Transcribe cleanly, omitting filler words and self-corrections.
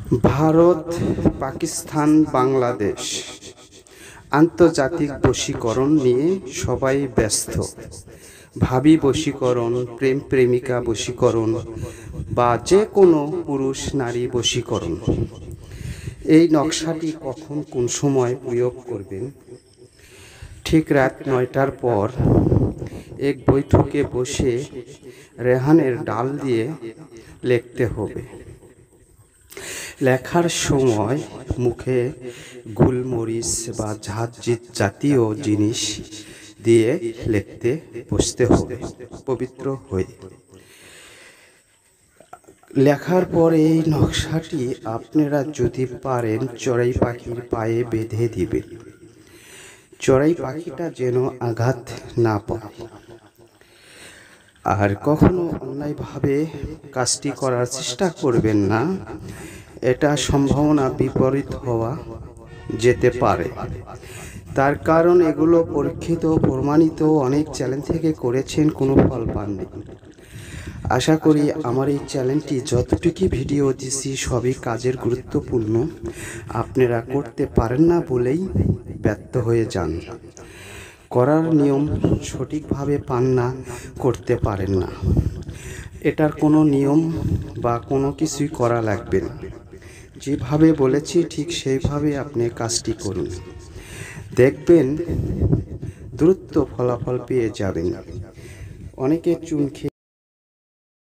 ভারত, পাকিস্তান, বাংলাদেশ আন্তর্জাতিক বশীকরণ নিয়ে সবাই ব্যস্ত। ভাবী বশীকরণ, প্রেম প্রেমিকা বশীকরণ বা যে কোনো পুরুষ নারী বশীকরণ, এই নকশাটি কখন কোন সময় প্রয়োগ করবেন? ঠিক রাত 9টার পর এক বৈঠকে বসে রেহানের ডাল দিয়ে লিখতে হবে। লেখার সময় মুখে গোলমরিচ বা ঝাঁঝ জাতীয় জিনিস দিয়ে লিখতে বসতে হবে পবিত্র হয়ে। লেখার পর এই নকশাটি আপনারা যদি পারেন চড়াই পাখির পায়ে বেঁধে দিবেন। চড়াই পাখিটা যেন আঘাত না পায়। আর কখনো অন্যায়ভাবে কাজটি করার চেষ্টা করবেন না, এটা সম্ভাবনা বিপরীত হওয়া যেতে পারে। তার কারণ এগুলো পরীক্ষিত, প্রমাণিত, অনেক চ্যালেঞ্জ থেকে করেছেন, কোনো ফল পাননি। আশা করি আমার এই চ্যানেলটি যতটুকু ভিডিও দিছি সবই কাজের গুরুত্বপূর্ণ। আপনারা করতে পারেন না বলেই ব্যর্থ হয়ে যান, করার নিয়ম সঠিকভাবে পান না, করতে পারেন না। এটার কোনো নিয়ম বা কোনো কিছুই করা লাগবে না, যেভাবে বলেছি ঠিক সেইভাবে আপনি কাজটি করুন, দেখবেন দ্রুত ফলাফল পেয়ে যাবেন। অনেকে চুন খেয়ে